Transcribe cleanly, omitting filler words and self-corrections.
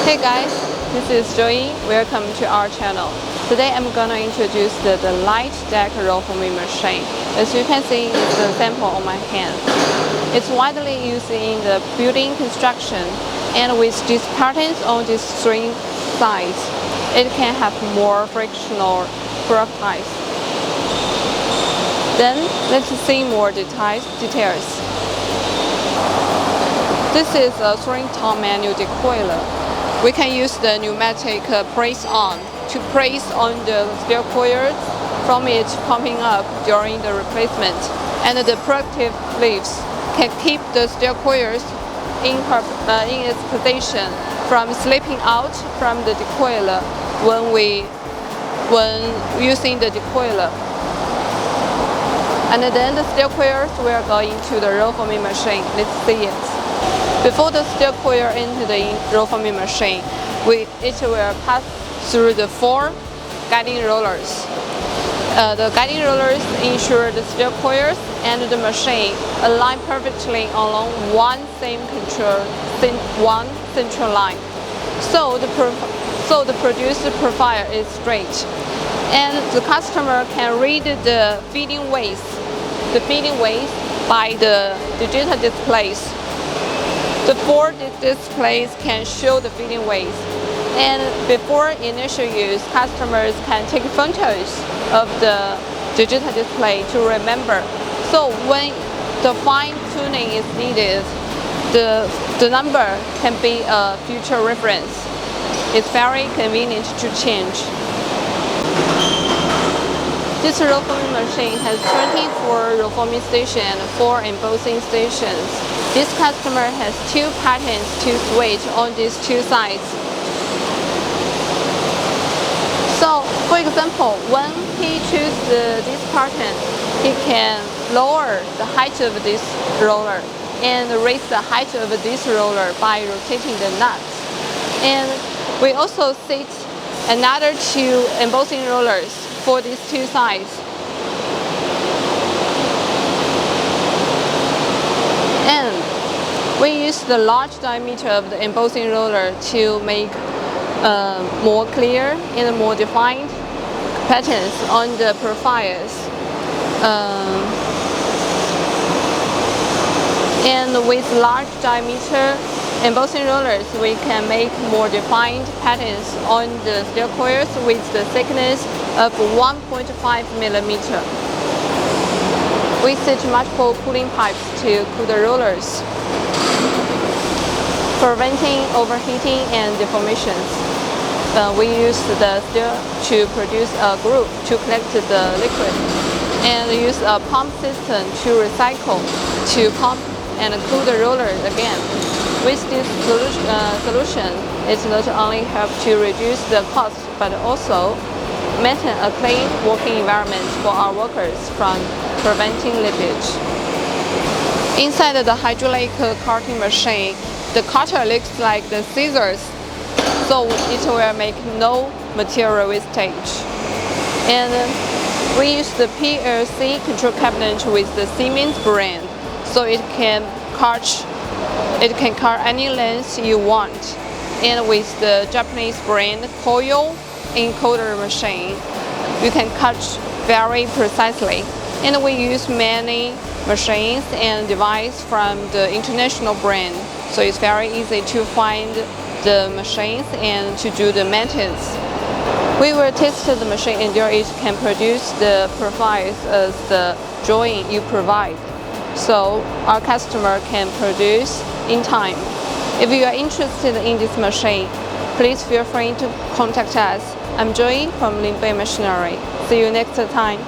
Hey guys, this is Joey. Welcome to our channel. Today I'm gonna introduce the light deck roll forming machine. As you can see, it's a sample on my hand. It's widely used in the building construction, and with these patterns on these three sides, it can have more frictional properties. Then let's see more details. This is a 3-tone manual decoiler. We can use the pneumatic press-on to press on the steel coils from it pumping up during the replacement, and the protective leaves can keep the steel coils in its position from slipping out from the decoiler when using the decoiler. And then the steel coils will go into the roll forming machine. Let's see it. Before the steel coil enters the roll forming machine, it will pass through the 4 guiding rollers. The guiding rollers ensure the steel coils and the machine align perfectly along one central line. So the produced profile is straight, and the customer can read the feeding weights by the digital displays. The 4 displays can show the feeding weights, and before initial use, customers can take photos of the digital display to remember. So when the fine-tuning is needed, the number can be a future reference. It's very convenient to change. This roll forming machine has 24 roll forming stations and 4 embossing stations. This customer has 2 patterns to switch on these 2 sides. So, for example, when he chooses this pattern, he can lower the height of this roller and raise the height of this roller by rotating the nuts. And we also set another 2 embossing rollers for these 2 sides. And we use the large diameter of the embossing roller to make more clear and more defined patterns on the profiles. And with large diameter embossing rollers, we can make more defined patterns on the steel coils with the thickness of 1.5 millimeter. We set multiple cooling pipes to cool the rollers, preventing overheating and deformations. We use the steel to produce a groove to collect the liquid, and use a pump system to recycle, to pump and cool the roller again. With this solution, it not only helps to reduce the cost, but also maintain a clean working environment for our workers from preventing leakage. Inside the hydraulic cutting machine, the cutter looks like the scissors, so it will make no material wastage. And we use the PLC control cabinet with the Siemens brand, so it can cut any length you want. And with the Japanese brand coil encoder machine, you can cut very precisely. And we use many machines and devices from the international brand, so it's very easy to find the machines and to do the maintenance. We will test the machine until it can produce the profiles as the drawing you provide, so our customer can produce in time. If you are interested in this machine, please feel free to contact us. I'm Joey from Linbay Machinery. See you next time.